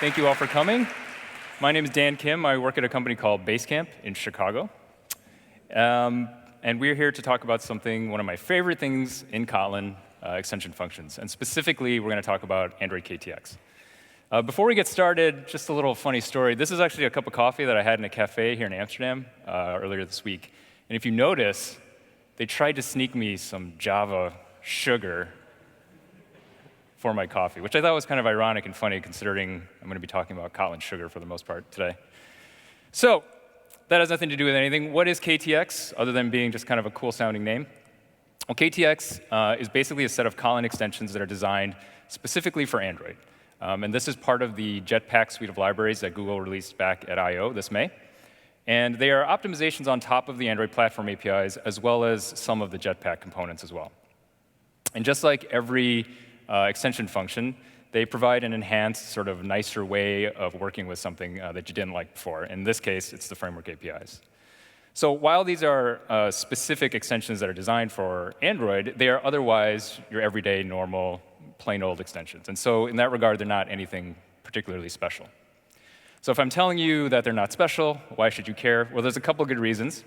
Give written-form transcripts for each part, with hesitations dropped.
Thank you all for coming. My name is Dan Kim. I work at a company called Basecamp in Chicago. And we're here to talk about one of my favorite things in Kotlin, extension functions. And specifically, we're going to talk about Android KTX. Before we get started, just a little funny story. This is actually a cup of coffee that I had in a cafe here in Amsterdam earlier this week. And if you notice, they tried to sneak me some Java sugar for my coffee, which I thought was kind of ironic and funny considering I'm going to be talking about Kotlin sugar for the most part today. So that has nothing to do with anything. What is KTX, other than being just kind of a cool-sounding name? Well, KTX is basically a set of Kotlin extensions that are designed specifically for Android. And this is part of the Jetpack suite of libraries that Google released back at I/O this May. And they are optimizations on top of the Android platform APIs, as well as some of the Jetpack components as well. And just like every extension function, they provide an enhanced, sort of nicer way of working with something that you didn't like before. In this case, it's the framework APIs. So while these are specific extensions that are designed for Android, they are otherwise your everyday, normal, plain old extensions. And so in that regard, they're not anything particularly special. So if I'm telling you that they're not special, why should you care? Well, there's a couple of good reasons.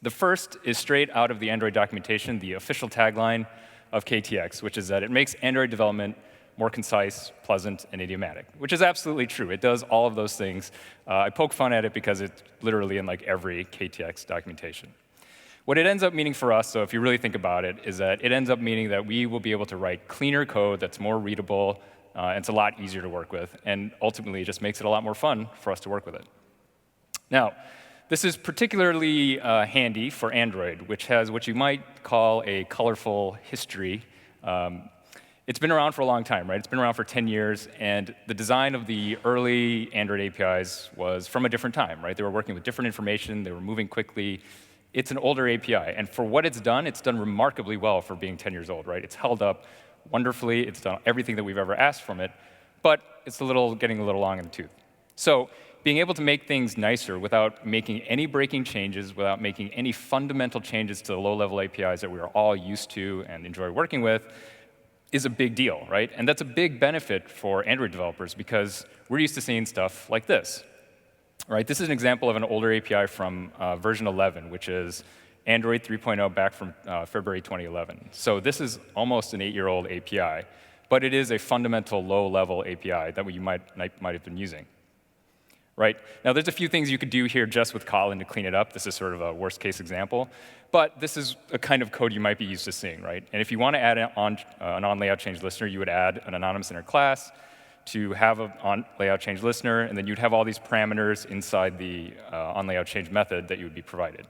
The first is straight out of the Android documentation, the official tagline of KTX, which is that it makes Android development more concise, pleasant, and idiomatic, which is absolutely true. It does all of those things. I poke fun at it because it's literally in like every KTX documentation. What it ends up meaning for us, so if you really think about it, is that it ends up meaning that we will be able to write cleaner code that's more readable, and it's a lot easier to work with, and ultimately it just makes it a lot more fun for us to work with it. Now, this is particularly handy for Android, which has what you might call a colorful history. It's been around for a long time, right? It's been around for 10 years, and the design of the early Android APIs was from a different time, right? They were working with different information, they were moving quickly. It's an older API, and for what it's done remarkably well for being 10 years old, right? It's held up wonderfully, it's done everything that we've ever asked from it, but it's getting a little long in the tooth. So being able to make things nicer without making any breaking changes, without making any fundamental changes to the low-level APIs that we are all used to and enjoy working with, is a big deal, right? And that's a big benefit for Android developers because we're used to seeing stuff like this, right? This is an example of an older API from version 11, which is Android 3.0 back from February 2011. So this is almost an 8-year-old API, but it is a fundamental low-level API that you might have been using. Right? Now, there's a few things you could do here just with Kotlin to clean it up. This is sort of a worst-case example. But this is a kind of code you might be used to seeing, right? And if you want to add an on-layout change listener, you would add an anonymous inner class to have an on-layout change listener, and then you'd have all these parameters inside the on-layout change method that you would be provided.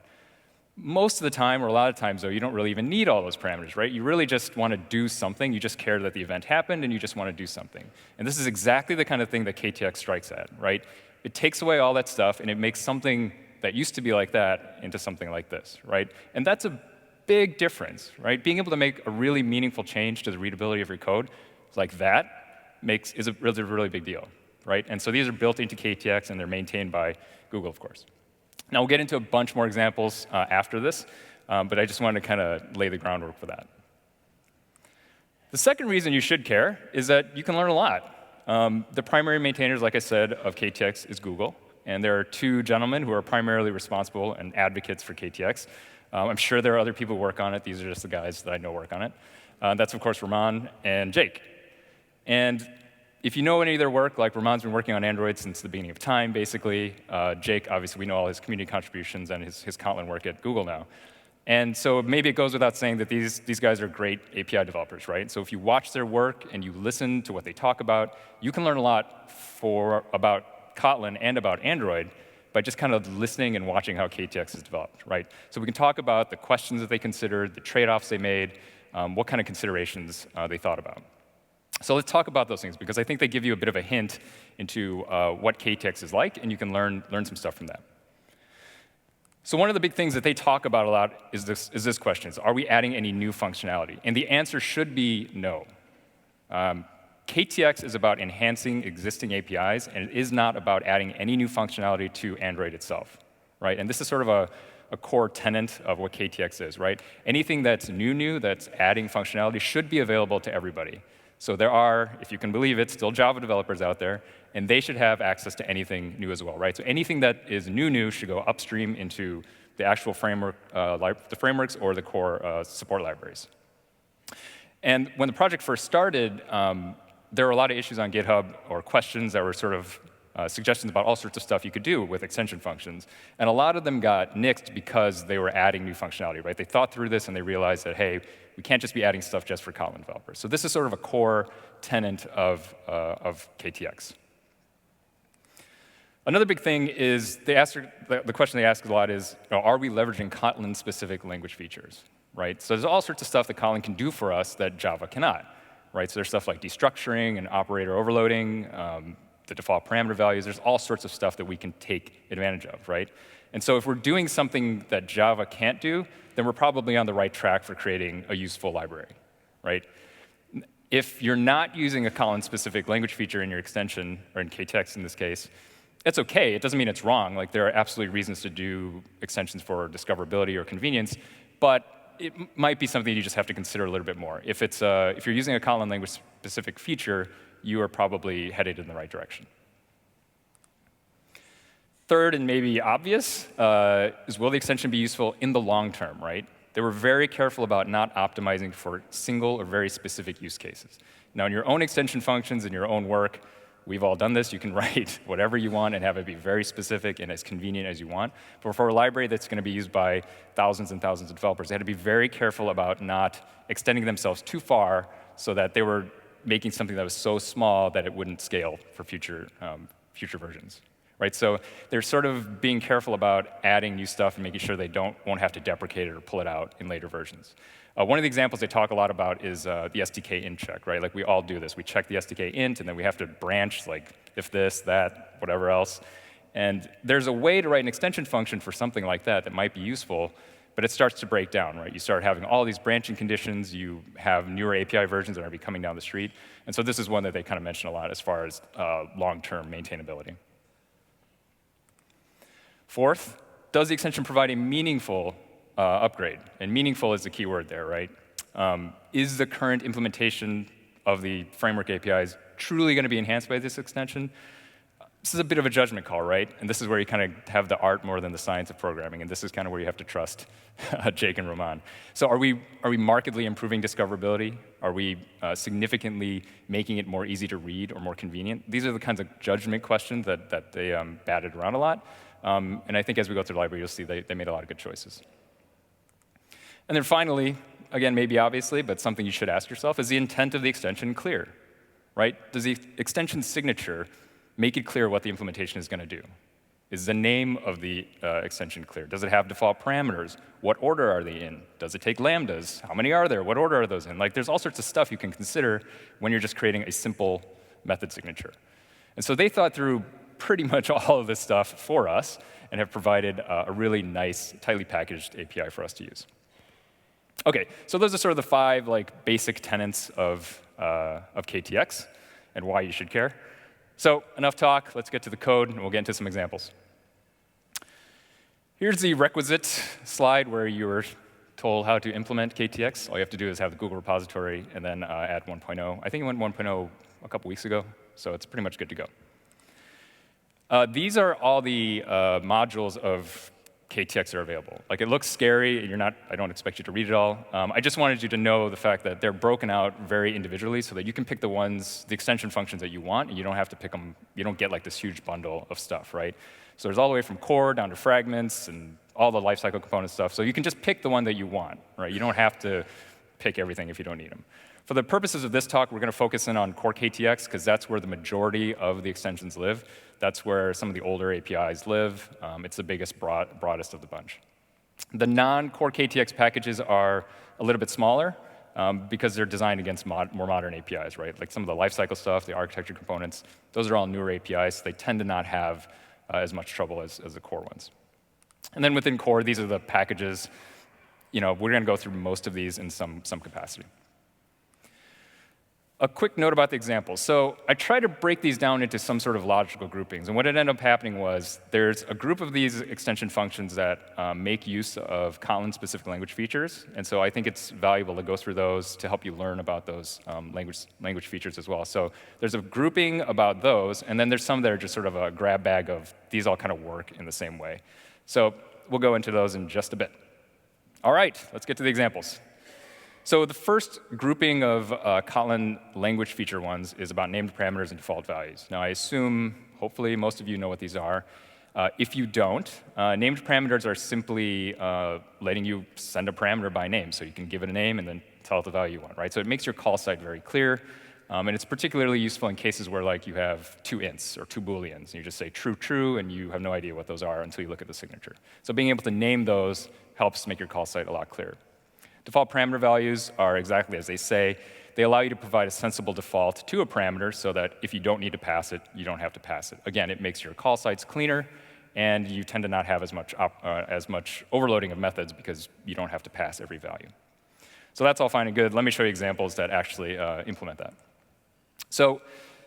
Most of the time, or a lot of times, though, you don't really even need all those parameters, right? You really just want to do something. You just care that the event happened, and you just want to do something. And this is exactly the kind of thing that KTX strikes at, right? It takes away all that stuff, and it makes something that used to be like that into something like this, right? And that's a big difference, right? Being able to make a really meaningful change to the readability of your code like that is a really big deal, right? And so these are built into KTX, and they're maintained by Google, of course. Now, we'll get into a bunch more examples after this, but I just wanted to kind of lay the groundwork for that. The second reason you should care is that you can learn a lot. The primary maintainers, like I said, of KTX is Google. And there are two gentlemen who are primarily responsible and advocates for KTX. I'm sure there are other people who work on it. These are just the guys that I know work on it. That's, of course, Rahman and Jake. And if you know any of their work, like Rahman's been working on Android since the beginning of time, basically. Jake, obviously, we know all his community contributions and his Kotlin work at Google now. And so maybe it goes without saying that these guys are great API developers, right? So if you watch their work and you listen to what they talk about, you can learn a lot about Kotlin and about Android by just kind of listening and watching how KTX is developed, right? So we can talk about the questions that they considered, the trade-offs they made, what kind of considerations they thought about. So let's talk about those things, because I think they give you a bit of a hint into what KTX is like, and you can learn some stuff from that. So one of the big things that they talk about a lot is this question: are we adding any new functionality? And the answer should be no. KTX is about enhancing existing APIs, and it is not about adding any new functionality to Android itself, right? And this is sort of a core tenet of what KTX is, right? Anything that's new, that's adding functionality, should be available to everybody. So there are, if you can believe it, still Java developers out there, and they should have access to anything new as well, right? So anything that is new should go upstream into the actual framework, the frameworks or the core support libraries. And when the project first started, there were a lot of issues on GitHub or questions that were sort of suggestions about all sorts of stuff you could do with extension functions. And a lot of them got nixed because they were adding new functionality, right? They thought through this and they realized that, hey, we can't just be adding stuff just for Kotlin developers. So this is sort of a core tenet of KTX. Another big thing is the question they ask a lot is, are we leveraging Kotlin-specific language features, right? So there's all sorts of stuff that Kotlin can do for us that Java cannot, right? So there's stuff like destructuring and operator overloading, the default parameter values. There's all sorts of stuff that we can take advantage of, right? And so if we're doing something that Java can't do, then we're probably on the right track for creating a useful library, right? If you're not using a Kotlin-specific language feature in your extension, or in KTX in this case, it's OK. It doesn't mean it's wrong. Like, there are absolutely reasons to do extensions for discoverability or convenience, but it might be something you just have to consider a little bit more. If you're using a Kotlin language-specific feature, you are probably headed in the right direction. Third, and maybe obvious, is will the extension be useful in the long term, right? They were very careful about not optimizing for single or very specific use cases. Now, in your own extension functions, in your own work, we've all done this. You can write whatever you want and have it be very specific and as convenient as you want. But for a library that's going to be used by thousands and thousands of developers, they had to be very careful about not extending themselves too far so that they were making something that was so small that it wouldn't scale for future versions, right? So they're sort of being careful about adding new stuff and making sure they won't have to deprecate it or pull it out in later versions. One of the examples they talk a lot about is the SDK int check, right? Like, we all do this. We check the SDK int, and then we have to branch, like, if this, that, whatever else. And there's a way to write an extension function for something like that might be useful, but it starts to break down, right? You start having all these branching conditions. You have newer API versions that are going to be coming down the street. And so this is one that they kind of mention a lot as far as long-term maintainability. Fourth, does the extension provide a meaningful upgrade? And meaningful is the key word there, right? Is the current implementation of the framework APIs truly going to be enhanced by this extension? This is a bit of a judgment call, right? And this is where you kind of have the art more than the science of programming. And this is kind of where you have to trust Jake and Roman. So are we markedly improving discoverability? Are we significantly making it more easy to read or more convenient? These are the kinds of judgment questions that they batted around a lot. And I think as we go through the library, you'll see they made a lot of good choices. And then finally, again, maybe obviously, but something you should ask yourself, is the intent of the extension clear, right? Does the extension signature make it clear what the implementation is going to do? Is the name of the extension clear? Does it have default parameters? What order are they in? Does it take lambdas? How many are there? What order are those in? Like, there's all sorts of stuff you can consider when you're just creating a simple method signature. And so they thought through pretty much all of this stuff for us and have provided a really nice, tightly packaged API for us to use. OK, so those are sort of the 5 basic tenets of KTX and why you should care. So enough talk. Let's get to the code, and we'll get into some examples. Here's the requisite slide where you were told how to implement KTX. All you have to do is have the Google repository and then add 1.0. I think it went 1.0 a couple weeks ago, so it's pretty much good to go. These are all the modules of KTX that are available. Like, it looks scary, and I don't expect you to read it all. I just wanted you to know the fact that they're broken out very individually so that you can pick the extension functions that you want, and you don't have to pick them. You don't get like this huge bundle of stuff, right? So there's all the way from core down to fragments and all the lifecycle component stuff. So you can just pick the one that you want, right? You don't have to pick everything if you don't need them. For the purposes of this talk, we're going to focus in on core-ktx, because that's where the majority of the extensions live. That's where some of the older APIs live. It's the biggest, broadest of the bunch. The non-core-ktx packages are a little bit smaller because they're designed against more modern APIs, right? Like some of the lifecycle stuff, the architecture components, those are all newer APIs. So they tend to not have as much trouble as the core ones. And then within core, these are the packages. We're going to go through most of these in some capacity. A quick note about the example. So I tried to break these down into some sort of logical groupings. And what ended up happening was there's a group of these extension functions that make use of Kotlin-specific language features. And so I think it's valuable to go through those to help you learn about those language features as well. So there's a grouping about those, and then there's some that are just sort of a grab bag of these all kind of work in the same way. So we'll go into those in just a bit. All right, let's get to the examples. So the first grouping of Kotlin language feature ones is about named parameters and default values. Now, I assume, hopefully, most of you know what these are. If you don't, named parameters are simply letting you send a parameter by name. So you can give it a name and then tell it the value you want, right? So it makes your call site very clear. And it's particularly useful in cases where like you have two ints or two booleans. And you just say true, true, and you have no idea what those are until you look at the signature. So being able to name those helps make your call site a lot clearer. Default parameter values are exactly as they say. They allow you to provide a sensible default to a parameter so that if you don't need to pass it, you don't have to pass it. Again, it makes your call sites cleaner, and you tend to not have as much overloading of methods because you don't have to pass every value. So that's all fine and good. Let me show you examples that actually implement that. So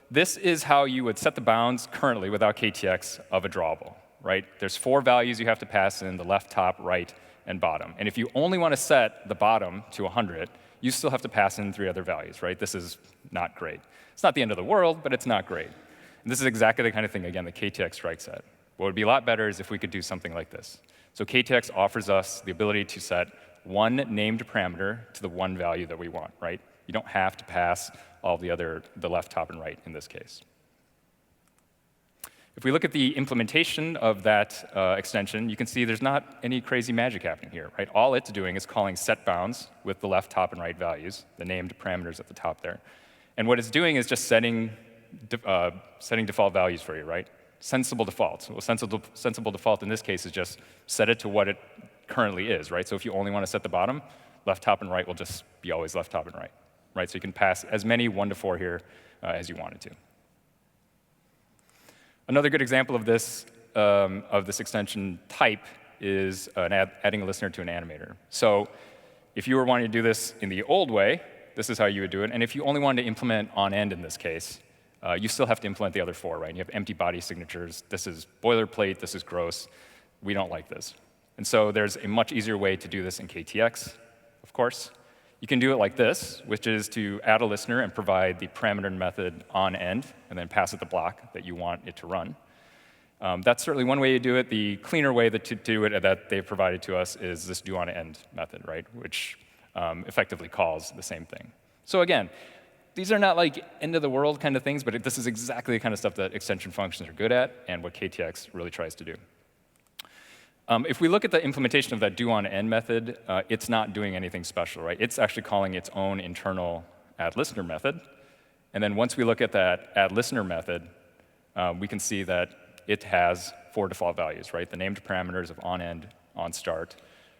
this is how you would set the bounds currently without KTX of a drawable, right? There's 4 values you have to pass in: the left, top, right, and bottom. And if you only want to set the bottom to 100, you still have to pass in 3 other values, right? This is not great. It's not the end of the world, but it's not great. And this is exactly the kind of thing, again, that KTX strikes at. What would be a lot better is if we could do something like this. So KTX offers us the ability to set one named parameter to the one value that we want, right? You don't have to pass all the left, top, and right in this case. If we look at the implementation of that extension, you can see there's not any crazy magic happening here, right? All it's doing is calling setBounds with the left, top, and right values, the named parameters at the top there. And what it's doing is just setting default values for you, right? Sensible defaults. Well, sensible default in this case is just set it to what it currently is, right? So if you only want to set the bottom, left, top, and right will just be always left, top, and right, right? So you can pass as many 1 to 4 here as you wanted to. Another good example of this extension type is adding a listener to an animator. So if you were wanting to do this in the old way, this is how you would do it. And if you only wanted to implement on-end in this case, you still have to implement the other 4, right? And you have empty body signatures. This is boilerplate. This is gross. We don't like this. And so there's a much easier way to do this in KTX, of course. You can do it like this, which is to add a listener and provide the parameter method on end, and then pass it the block that you want it to run. That's certainly one way to do it. The cleaner way to do it that they've provided to us is this do on end method, right, which effectively calls the same thing. So again, these are not like end of the world kind of things, but this is exactly the kind of stuff that extension functions are good at and what KTX really tries to do. If we look at the implementation of that do on end method, it's not doing anything special, right? It's actually calling its own internal add listener method. And then once we look at that add listener method, we can see that it has 4 default values, right? The named parameters of on end, on start,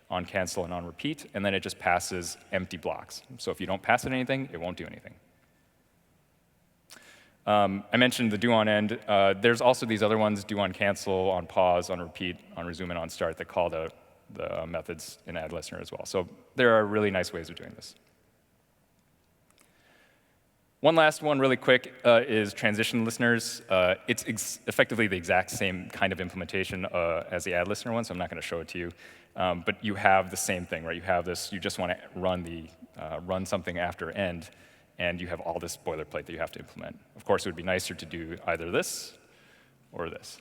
on cancel, and on repeat. And then it just passes empty blocks. So if you don't pass it anything, it won't do anything. I mentioned the do on end. There's also these other ones, do on cancel, on pause, on repeat, on resume, and on start that call the methods in add listener as well. So there are really nice ways of doing this. One last one really quick is transition listeners. It's effectively the exact same kind of implementation as the add listener one, so I'm not going to show it to you. But you have the same thing, right? You have this, you just want to run something after end, and you have all this boilerplate that you have to implement. Of course, it would be nicer to do either this or this.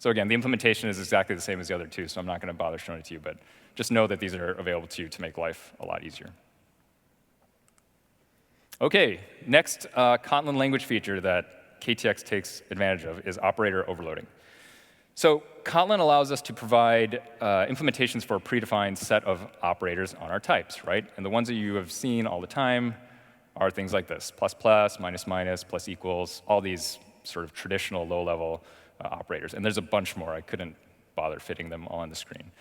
So again, the implementation is exactly the same as the other two, so I'm not going to bother showing it to you, but just know that these are available to you to make life a lot easier. OK, next Kotlin language feature that KTX takes advantage of is operator overloading. So Kotlin allows us to provide implementations for a predefined set of operators on our types, right? And the ones that you have seen all the time are things like this: plus plus, minus minus, plus equals, all these sort of traditional low-level operators. And there's a bunch more. I couldn't bother fitting them all on the screen.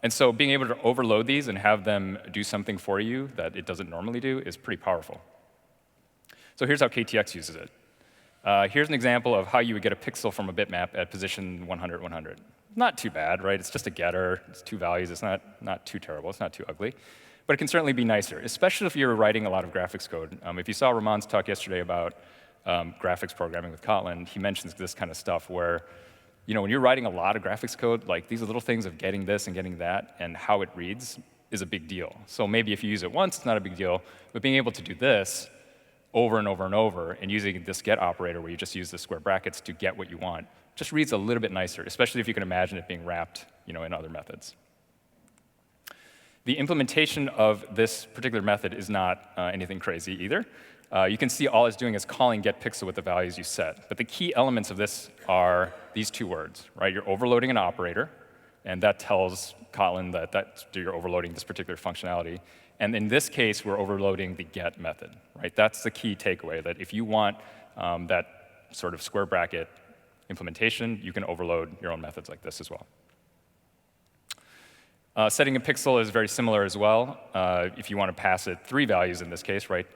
And so being able to overload these and have them do something for you that it doesn't normally do is pretty powerful. So here's how KTX uses it. Here's an example of how you would get a pixel from a bitmap at position 100, 100. Not too bad, right? It's just a getter. It's 2 values. It's not too terrible. It's not too ugly. But it can certainly be nicer, especially if you're writing a lot of graphics code. If you saw Ramon's talk yesterday about graphics programming with Kotlin, he mentions this kind of stuff where, when you're writing a lot of graphics code, like these little things of getting this and getting that and how it reads is a big deal. So maybe if you use it once, it's not a big deal. But being able to do this over and over and over and using this get operator where you just use the square brackets to get what you want just reads a little bit nicer, especially if you can imagine it being wrapped in other methods. The implementation of this particular method is not anything crazy either. You can see all it's doing is calling getPixel with the values you set. But the key elements of this are these two words, right? You're overloading an operator, and that tells Kotlin that you're overloading this particular functionality. And in this case, we're overloading the get method, right? That's the key takeaway, that if you want that sort of square bracket implementation, you can overload your own methods like this as well. Setting a pixel is very similar as well. If you want to pass it 3 values in this case, right?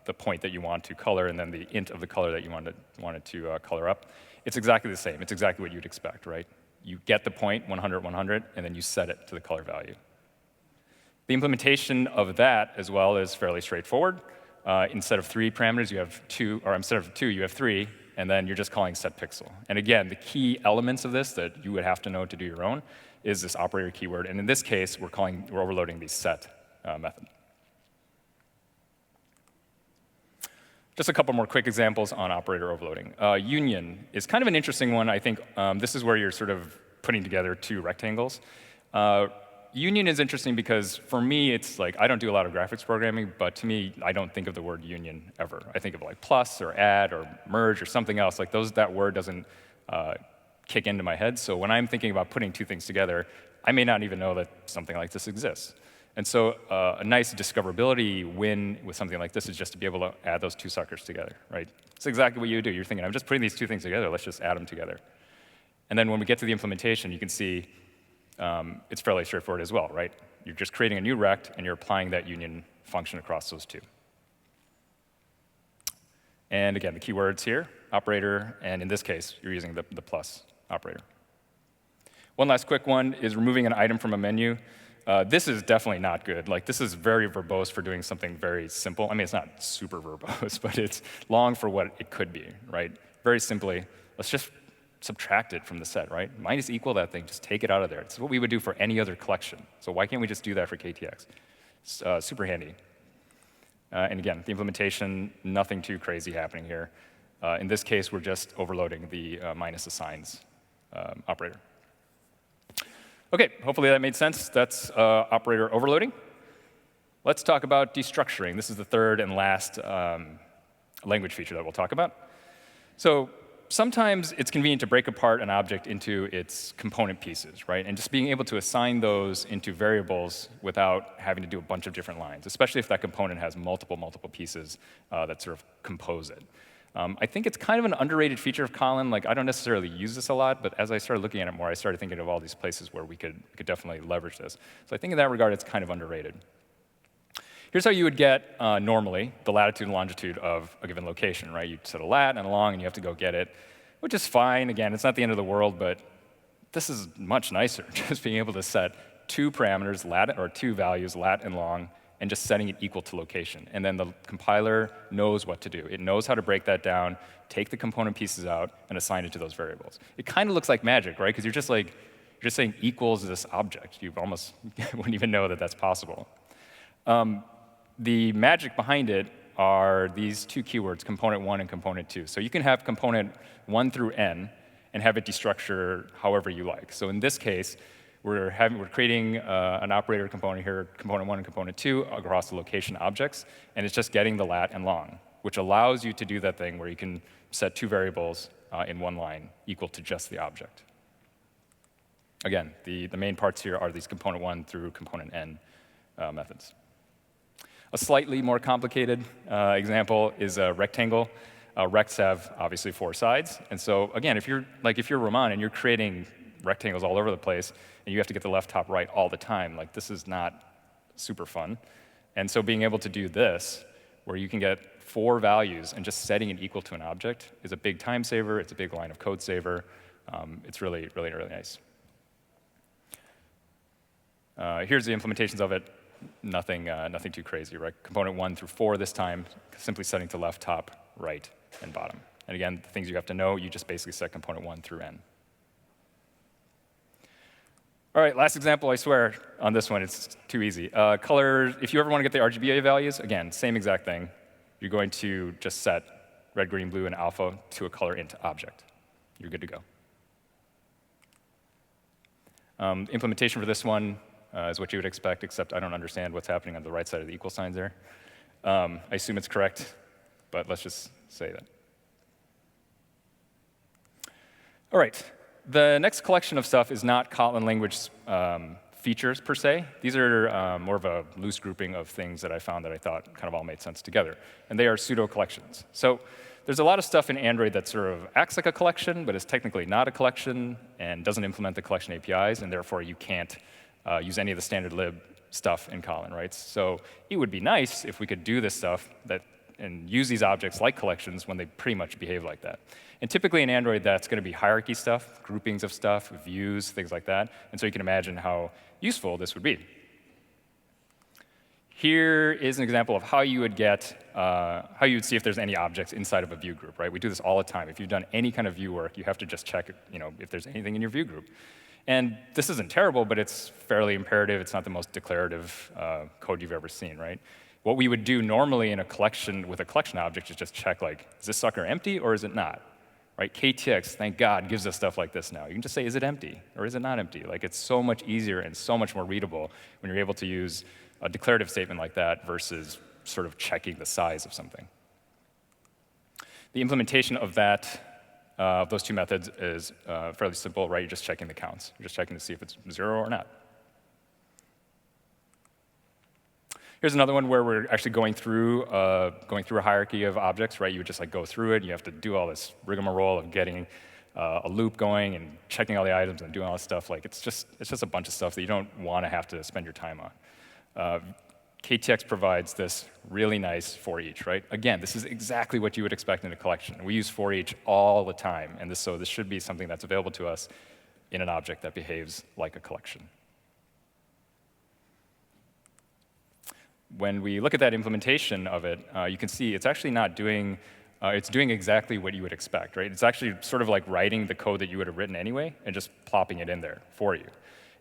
The point that you want to color and then the int of the color that you want it to color up. It's exactly the same. It's exactly what you'd expect, right? You get the point, 100, 100, and then you set it to the color value. The implementation of that as well is fairly straightforward. Instead of 3 parameters, you have 2, or instead of 2, you have 3, and then you're just calling setPixel. And again, the key elements of this that you would have to know to do your own is this operator keyword. And in this case, we're overloading the set method. Just a couple more quick examples on operator overloading. Union is kind of an interesting one. I think this is where you're sort of putting together 2 rectangles. Union is interesting because for me, it's like I don't do a lot of graphics programming, but to me, I don't think of the word union ever. I think of like plus or add or merge or something else. Like that word doesn't kick into my head. So when I'm thinking about putting 2 things together, I may not even know that something like this exists. And so a nice discoverability win with something like this is just to be able to add those 2 suckers together, right? It's exactly what you do. You're thinking, I'm just putting these 2 things together. Let's just add them together. And then when we get to the implementation, you can see it's fairly straightforward as well, right? You're just creating a new rect, and you're applying that union function across those 2. And again, the keywords here, operator, and in this case, you're using the plus operator. One last quick one is removing an item from a menu. This is definitely not good. Like, this is very verbose for doing something very simple. I mean, it's not super verbose, but it's long for what it could be, right? Very simply, let's just subtract it from the set, right? Minus equal that thing, just take it out of there. It's what we would do for any other collection. So why can't we just do that for KTX? It's super handy. And again, the implementation, nothing too crazy happening here. In this case, we're just overloading the minus assigns operator. OK, hopefully that made sense. That's operator overloading. Let's talk about destructuring. This is the third and last language feature that we'll talk about. So sometimes it's convenient to break apart an object into its component pieces, right? And just being able to assign those into variables without having to do a bunch of different lines, especially if that component has multiple pieces that sort of compose it. I think it's kind of an underrated feature of Kotlin. Like, I don't necessarily use this a lot, but as I started looking at it more, I started thinking of all these places where we could definitely leverage this. So I think in that regard, it's kind of underrated. Here's how you would get, normally, the latitude and longitude of a given location, right? You set a lat and a long, and you have to go get it, which is fine. Again, it's not the end of the world, but this is much nicer, just being able to set 2 parameters, lat, or 2 values, lat and long, and just setting it equal to location. And then the compiler knows what to do. It knows how to break that down, take the component pieces out, and assign it to those variables. It kind of looks like magic, right? Because you're just saying equals this object. You almost wouldn't even know that that's possible. The magic behind it are these 2 keywords, component 1 and component 2. So you can have component 1 through n and have it destructure however you like. So in this case, we're creating an operator component here, component 1 and component 2, across the location objects, and it's just getting the lat and long, which allows you to do that thing where you can set 2 variables in one line equal to just the object. Again, the main parts here are these component 1 through component n methods. A slightly more complicated example is a rectangle. Rects have, obviously, 4 sides. And so, again, if you're Ramon and you're creating rectangles all over the place, and you have to get the left, top, right all the time, like, this is not super fun. And so being able to do this, where you can get 4 values and just setting it equal to an object, is a big time saver. It's a big line of code saver. It's really, really, really nice. Here's the implementations of it. nothing too crazy, right? Component 1 through 4 this time, simply setting to left, top, right, and bottom. And again, the things you have to know, you just basically set component 1 through n. All right, last example, I swear, on this one, it's too easy. Color, if you ever want to get the RGBA values, again, same exact thing. You're going to just set red, green, blue, and alpha to a color int object. You're good to go. Implementation for this one is what you would expect, except I don't understand what's happening on the right side of the equal signs there. I assume it's correct, but let's just say that. All right. The next collection of stuff is not Kotlin language features, per se. These are more of a loose grouping of things that I found that I thought kind of all made sense together. And they are pseudo collections. So there's a lot of stuff in Android that sort of acts like a collection, but is technically not a collection and doesn't implement the collection APIs, and therefore you can't use any of the standard lib stuff in Kotlin, right? So it would be nice if we could do this stuff and use these objects like collections when they pretty much behave like that. And typically in Android, that's going to be hierarchy stuff, groupings of stuff, views, things like that. And so you can imagine how useful this would be. Here is an example of how you would see if there's any objects inside of a view group, right? We do this all the time. If you've done any kind of view work, you have to just check, if there's anything in your view group. And this isn't terrible, but it's fairly imperative. It's not the most declarative code you've ever seen, right? What we would do normally in a collection with a collection object is just check, like, is this sucker empty or is it not? Right? KTX, thank God, gives us stuff like this now. You can just say, is it empty or is it not empty? Like, it's so much easier and so much more readable when you're able to use a declarative statement like that versus sort of checking the size of something. The implementation of those two methods is fairly simple, right? You're just checking the counts. You're just checking to see if it's 0 or not. Here's another one where we're actually going through a hierarchy of objects, right? You would just like go through it. You have to do all this rigmarole of getting a loop going and checking all the items and doing all this stuff. Like it's just a bunch of stuff that you don't want to have to spend your time on. KTX provides this really nice for each, right? Again, this is exactly what you would expect in a collection. We use for each all the time, and so this should be something that's available to us in an object that behaves like a collection. When we look at that implementation of it, you can see it's actually not doing, it's doing exactly what you would expect, right? It's actually sort of like writing the code that you would have written anyway and just plopping it in there for you.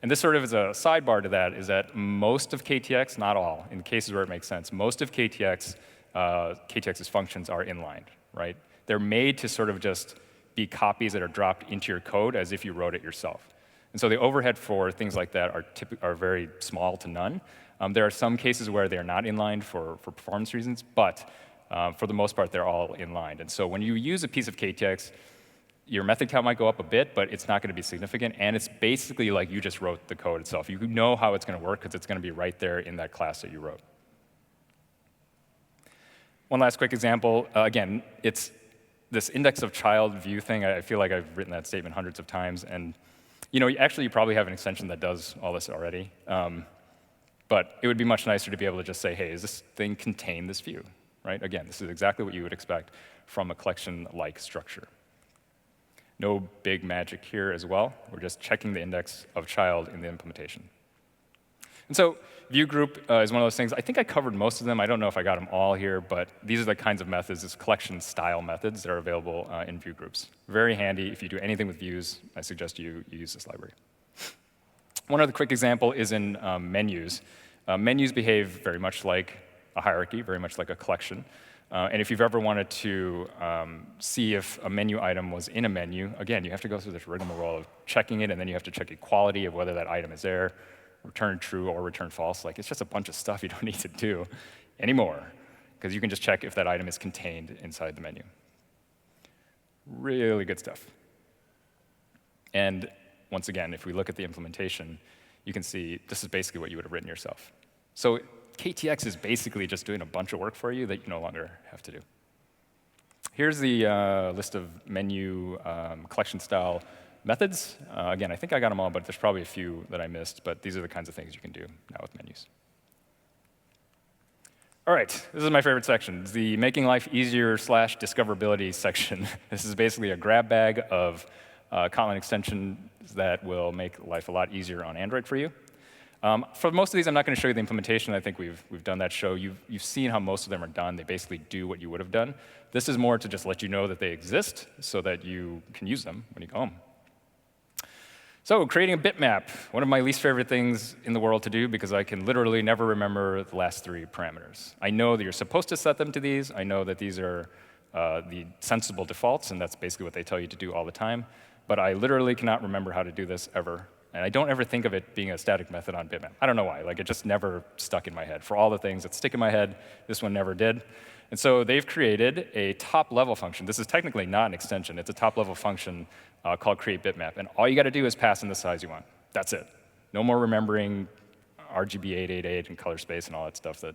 And this sort of is a sidebar to that, is that most of KTX, not all, in cases where it makes sense, most of KTX's functions are inlined, right? They're made to sort of just be copies that are dropped into your code as if you wrote it yourself. And so the overhead for things like that are very small to none. There are some cases where they're not inlined for performance reasons, but for the most part, they're all inlined. And so when you use a piece of KTX, your method count might go up a bit, but it's not going to be significant. And it's basically like you just wrote the code itself. You know how it's going to work because it's going to be right there in that class that you wrote. One last quick example. Again, it's this index of child view thing. I feel like I've written that statement hundreds of times. And actually, you probably have an extension that does all this already. But it would be much nicer to be able to just say, hey, does this thing contain this view? Right? Again, this is exactly what you would expect from a collection-like structure. No big magic here as well. We're just checking the index of child in the implementation. And so view group is one of those things. I think I covered most of them. I don't know if I got them all here, but these are the kinds of methods, these collection-style methods that are available in view groups. Very handy. If you do anything with views, I suggest you use this library. One other quick example is in menus. Menus behave very much like a hierarchy, very much like a collection. And if you've ever wanted to see if a menu item was in a menu, again, you have to go through this rigmarole of checking it, and then you have to check equality of whether that item is there, return true or return false. Like, it's just a bunch of stuff you don't need to do anymore, because you can just check if that item is contained inside the menu. Really good stuff. And once again, if we look at the implementation, you can see this is basically what you would have written yourself. So KTX is basically just doing a bunch of work for you that you no longer have to do. Here's the list of menu collection-style methods. Again, I think I got them all, but there's probably a few that I missed. But these are the kinds of things you can do now with menus. All right, this is my favorite section, the making life easier / discoverability section. This is basically a grab bag of Kotlin extensions that will make life a lot easier on Android for you. For most of these, I'm not going to show you the implementation. I think we've done that show. You've seen how most of them are done. They basically do what you would have done. This is more to just let you know that they exist so that you can use them when you go home. So creating a bitmap, one of my least favorite things in the world to do because I can literally never remember the last 3 parameters. I know that you're supposed to set them to these. I know that these are the sensible defaults, and that's basically what they tell you to do all the time. But I literally cannot remember how to do this ever. And I don't ever think of it being a static method on bitmap. I don't know why. Like, it just never stuck in my head. For all the things that stick in my head, this one never did. And so they've created a top-level function. This is technically not an extension. It's a top-level function called createBitmap. And all you got to do is pass in the size you want. That's it. No more remembering RGB 888 and color space and all that stuff that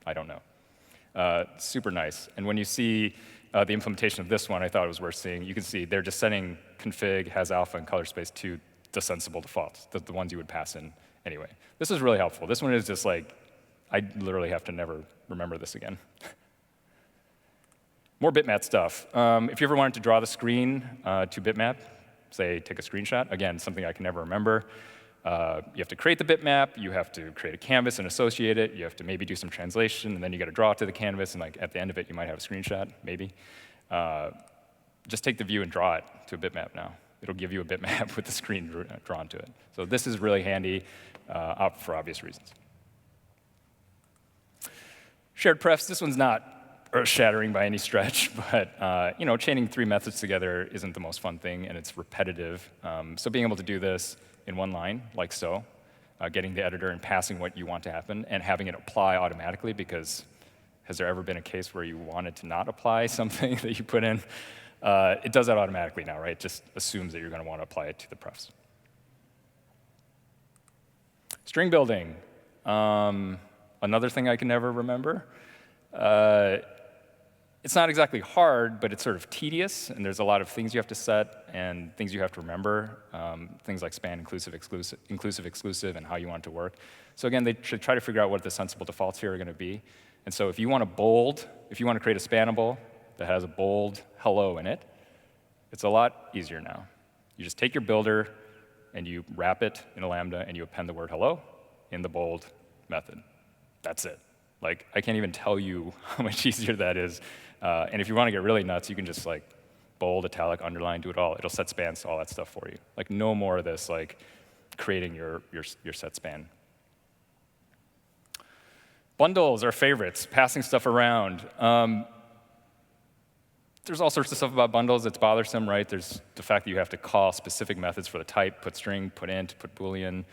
I don't know. Super nice. And when you see the implementation of this one, I thought it was worth seeing. You can see they're just setting config, has alpha, and color space to the sensible defaults, the ones you would pass in anyway. This is really helpful. This one is just like, I literally have to never remember this again. More bitmap stuff. If you ever wanted to draw the screen to bitmap, say take a screenshot, again, something I can never remember, you have to create the bitmap, you have to create a canvas and associate it, you have to maybe do some translation, and then you got to draw it to the canvas, and like at the end of it, you might have a screenshot, maybe. Just take the view and draw it to a bitmap now. It'll give you a bitmap with the screen drawn to it. So this is really handy for obvious reasons. Shared prefs, this one's not earth-shattering by any stretch, but chaining 3 methods together isn't the most fun thing, and it's repetitive. So being able to do this in one line, like so, getting the editor and passing what you want to happen, and having it apply automatically, because has there ever been a case where you wanted to not apply something that you put in? It does that automatically now, right? It just assumes that you're going to want to apply it to the prefs. String building, another thing I can never remember. It's not exactly hard, but it's sort of tedious, and there's a lot of things you have to set and things you have to remember, things like span, inclusive, exclusive, and how you want it to work. So again, they should try to figure out what the sensible defaults here are going to be. And so if you want to create a spannable that has a bold hello in it, it's a lot easier now. You just take your builder, and you wrap it in a Lambda, and you append the word hello in the bold method. That's it. Like, I can't even tell you how much easier that is. And if you want to get really nuts, you can just like bold, italic, underline, do it all. It'll set spans to all that stuff for you. Like, no more of this like creating your set span. Bundles are favorites, passing stuff around. There's all sorts of stuff about bundles that's bothersome, right? There's the fact that you have to call specific methods for the type, put string, put int, put boolean.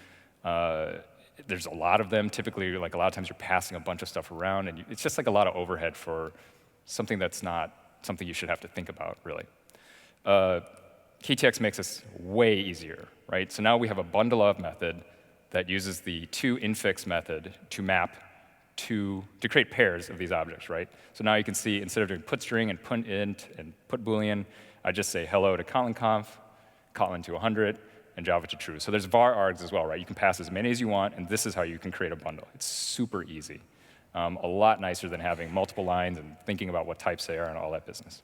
There's a lot of them. Typically, like a lot of times you're passing a bunch of stuff around, and it's just like a lot of overhead for something that's not something you should have to think about, really. KTX makes this way easier, right? So now we have a bundle of method that uses the toInfix method to map to create pairs of these objects, right? So now you can see, instead of doing put string and put int and put boolean, I just say hello to KotlinConf, Kotlin to 100, and Java to true. So there's var args as well, right? You can pass as many as you want, and this is how you can create a bundle. It's super easy. A lot nicer than having multiple lines and thinking about what types they are and all that business.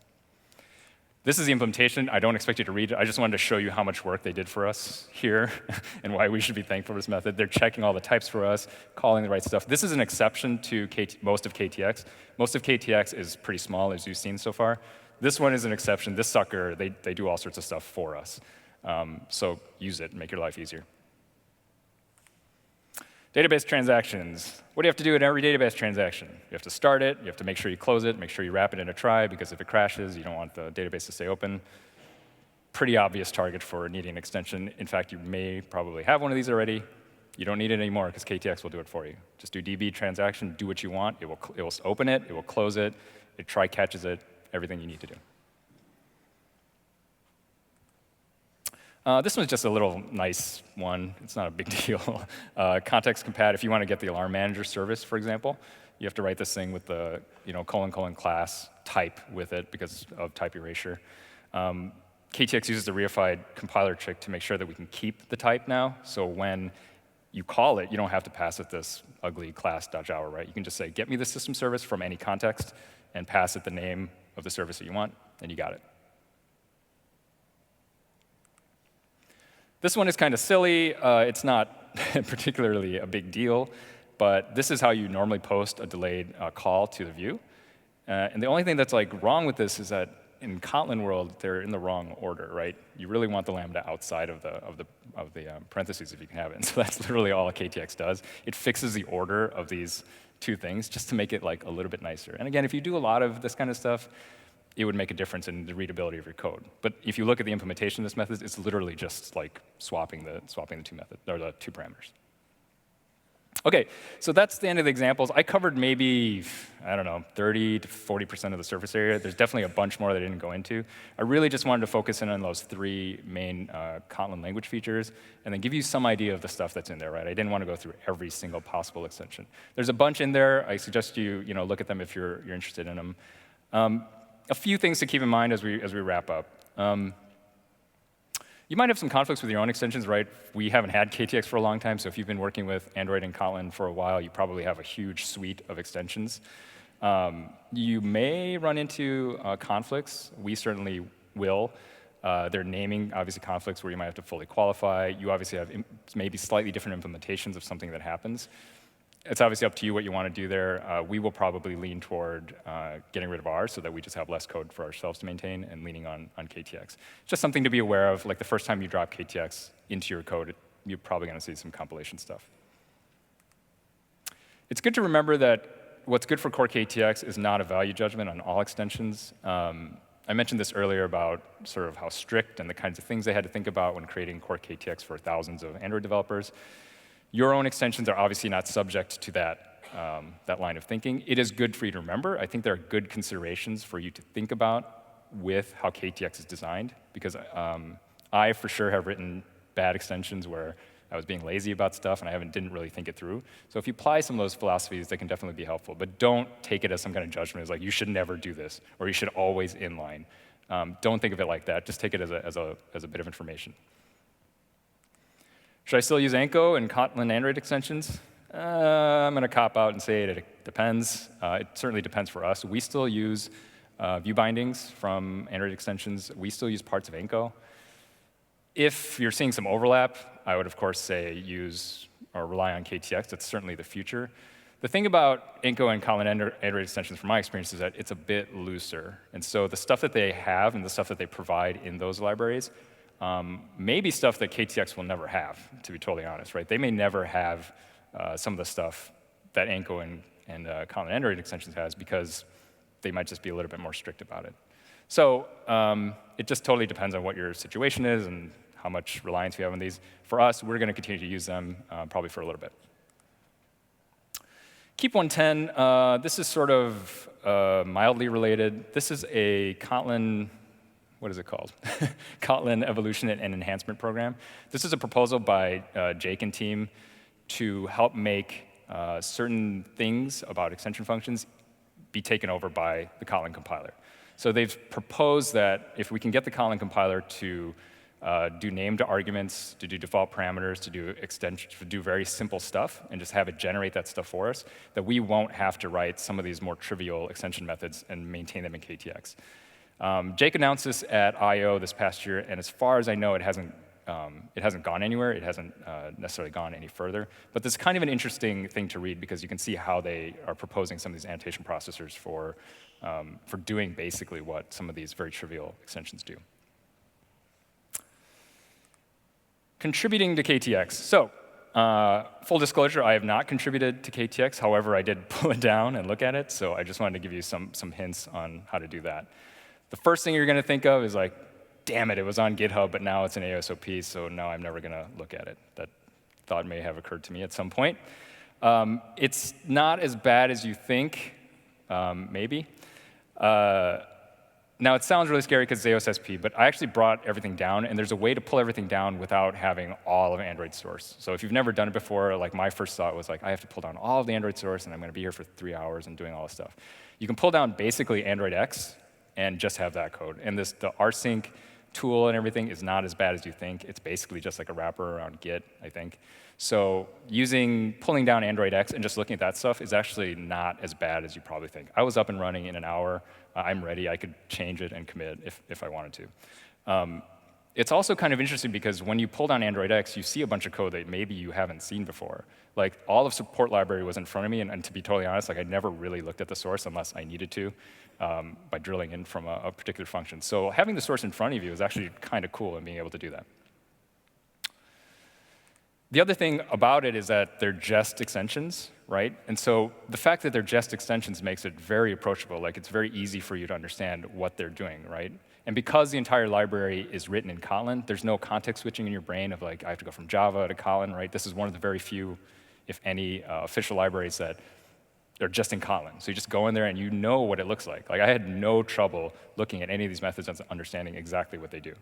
This is the implementation. I don't expect you to read it. I just wanted to show you how much work they did for us here and why we should be thankful for this method. They're checking all the types for us, calling the right stuff. This is an exception to most of KTX. Most of KTX is pretty small, as you've seen so far. This one is an exception. This sucker, they do all sorts of stuff for us. So use it and make your life easier. Database transactions. What do you have to do in every database transaction? You have to start it, you have to make sure you close it, make sure you wrap it in a try, because if it crashes, you don't want the database to stay open. Pretty obvious target for needing an extension. In fact, you may probably have one of these already. You don't need it anymore, because KTX will do it for you. Just do db transaction, do what you want. It will open it, it will close it, it try catches it, everything you need to do. This one's just a little nice one. It's not a big deal. Context compat, if you want to get the alarm manager service, for example, you have to write this thing with the ::class type with it because of type erasure. KTX uses the reified compiler trick to make sure that we can keep the type now. So when you call it, you don't have to pass it this ugly class.java, right? You can just say, get me the system service from any context, and pass it the name of the service that you want, and you got it. This one is kind of silly. It's not not particularly a big deal, but this is how you normally post a delayed call to the view. And the only thing that's like wrong with this is that in Kotlin world, they're in the wrong order, right? You really want the lambda outside of the parentheses if you can have it. And so that's literally all a KTX does. It fixes the order of these two things just to make it like a little bit nicer. And again, if you do a lot of this kind of stuff, it would make a difference in the readability of your code. But if you look at the implementation of this method, it's literally just like swapping the two methods or the two parameters. OK, so that's the end of the examples. I covered maybe, I don't know, 30 to 40% of the surface area. There's definitely a bunch more that I didn't go into. I really just wanted to focus in on those three main Kotlin language features and then give you some idea of the stuff that's in there, right? I didn't want to go through every single possible extension. There's a bunch in there. I suggest you look at them if you're interested in them. A few things to keep in mind as we wrap up. You might have some conflicts with your own extensions, right? We haven't had KTX for a long time, so if you've been working with Android and Kotlin for a while, you probably have a huge suite of extensions. You may run into conflicts. We certainly will. They're naming, obviously, conflicts where you might have to fully qualify. You obviously have maybe slightly different implementations of something that happens. It's obviously up to you what you want to do there. We will probably lean toward getting rid of ours so that we just have less code for ourselves to maintain and leaning on KTX. Just something to be aware of. Like the first time you drop KTX into your code, you're probably going to see some compilation stuff. It's good to remember that what's good for core-ktx is not a value judgment on all extensions. I mentioned this earlier about sort of how strict and the kinds of things they had to think about when creating core-ktx for thousands of Android developers. Your own extensions are obviously not subject to that line of thinking. It is good for you to remember. I think there are good considerations for you to think about with how KTX is designed, because I, for sure, have written bad extensions where I was being lazy about stuff and I didn't really think it through. So if you apply some of those philosophies, they can definitely be helpful. But don't take it as some kind of judgment. It's like, you should never do this, or you should always inline. Don't think of it like that. Just take it as a bit of information. Should I still use Anko and Kotlin Android extensions? I'm going to cop out and say it depends. It certainly depends for us. We still use view bindings from Android extensions. We still use parts of Anko. If you're seeing some overlap, I would, of course, say use or rely on KTX. That's certainly the future. The thing about Anko and Kotlin Android extensions, from my experience, is that it's a bit looser. And so the stuff that they have and the stuff that they provide in those libraries may be stuff that KTX will never have, to be totally honest, right? They may never have some of the stuff that Anko and Kotlin Android extensions has, because they might just be a little bit more strict about it. So it just totally depends on what your situation is and how much reliance we have on these. For us, we're going to continue to use them probably for a little bit. Keep 110, this is sort of mildly related. This is a Kotlin, what is it called? Kotlin evolution and enhancement program. This is a proposal by Jake and team to help make certain things about extension functions be taken over by the Kotlin compiler. So they've proposed that if we can get the Kotlin compiler to do named arguments, to do default parameters, to do very simple stuff, and just have it generate that stuff for us, that we won't have to write some of these more trivial extension methods and maintain them in KTX. Jake announced this at I/O this past year, and as far as I know, it hasn't gone anywhere. It hasn't necessarily gone any further. But this is kind of an interesting thing to read, because you can see how they are proposing some of these annotation processors for doing basically what some of these very trivial extensions do. Contributing to KTX. So full disclosure, I have not contributed to KTX. However, I did pull it down and look at it. So I just wanted to give you some hints on how to do that. The first thing you're going to think of is like, damn it was on GitHub, but now it's an ASOP, so now I'm never going to look at it. That thought may have occurred to me at some point. It's not as bad as you think, maybe. Now, it sounds really scary because it's AOSP, but I actually brought everything down, and there's a way to pull everything down without having all of Android source. So if you've never done it before, like my first thought was like, I have to pull down all of the Android source, and I'm going to be here for 3 hours and doing all this stuff. You can pull down basically Android X and just have that code. And the rsync tool and everything is not as bad as you think. It's basically just like a wrapper around Git, I think. So pulling down Android X and just looking at that stuff is actually not as bad as you probably think. I was up and running in an hour. I'm ready. I could change it and commit if I wanted to. It's also kind of interesting because when you pull down Android X, you see a bunch of code that maybe you haven't seen before. Like, all of support library was in front of me, and to be totally honest, like, I never really looked at the source unless I needed to by drilling in from a particular function. So having the source in front of you is actually kind of cool and being able to do that. The other thing about it is that they're jest extensions, right? And so the fact that they're jest extensions makes it very approachable. Like, it's very easy for you to understand what they're doing, right? And because the entire library is written in Kotlin, there's no context switching in your brain of like, I have to go from Java to Kotlin, right? This is one of the very few, if any, official libraries that are just in Kotlin. So you just go in there and you know what it looks like. Like, I had no trouble looking at any of these methods and understanding exactly what they do.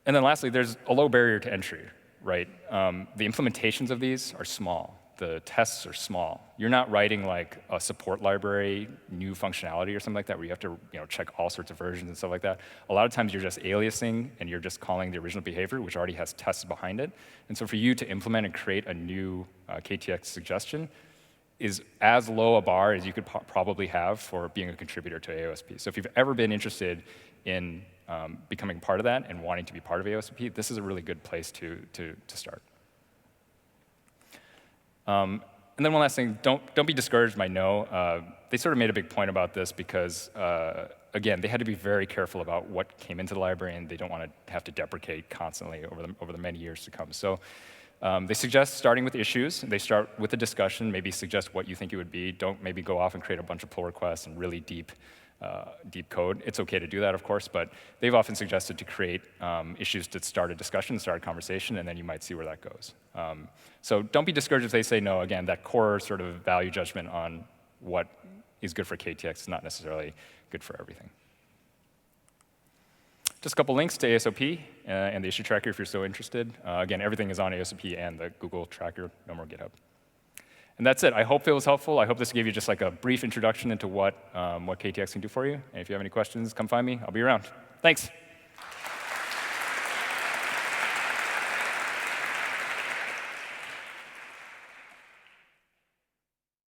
And then lastly, there's a low barrier to entry, right? The implementations of these are small. The tests are small. You're not writing like a support library, new functionality or something like that, where you have to check all sorts of versions and stuff like that. A lot of times you're just aliasing and you're just calling the original behavior, which already has tests behind it. And so for you to implement and create a new KTX suggestion is as low a bar as you could probably have for being a contributor to AOSP. So if you've ever been interested in becoming part of that and wanting to be part of AOSP, this is a really good place to start. And then one last thing, don't be discouraged by no. They sort of made a big point about this because, again, they had to be very careful about what came into the library, and they don't want to have to deprecate constantly over the many years to come. So they suggest starting with issues. They start with a discussion, maybe suggest what you think it would be. Don't maybe go off and create a bunch of pull requests and really deep code. It's OK to do that, of course, but they've often suggested to create issues to start a discussion, start a conversation, and then you might see where that goes. So don't be discouraged if they say no. Again, that core sort of value judgment on what is good for KTX is not necessarily good for everything. Just a couple links to ASOP and the issue tracker if you're so interested. Again, everything is on ASOP and the Google tracker, no more GitHub. And that's it. I hope it was helpful. I hope this gave you just like a brief introduction into what KTX can do for you. And if you have any questions, come find me. I'll be around. Thanks.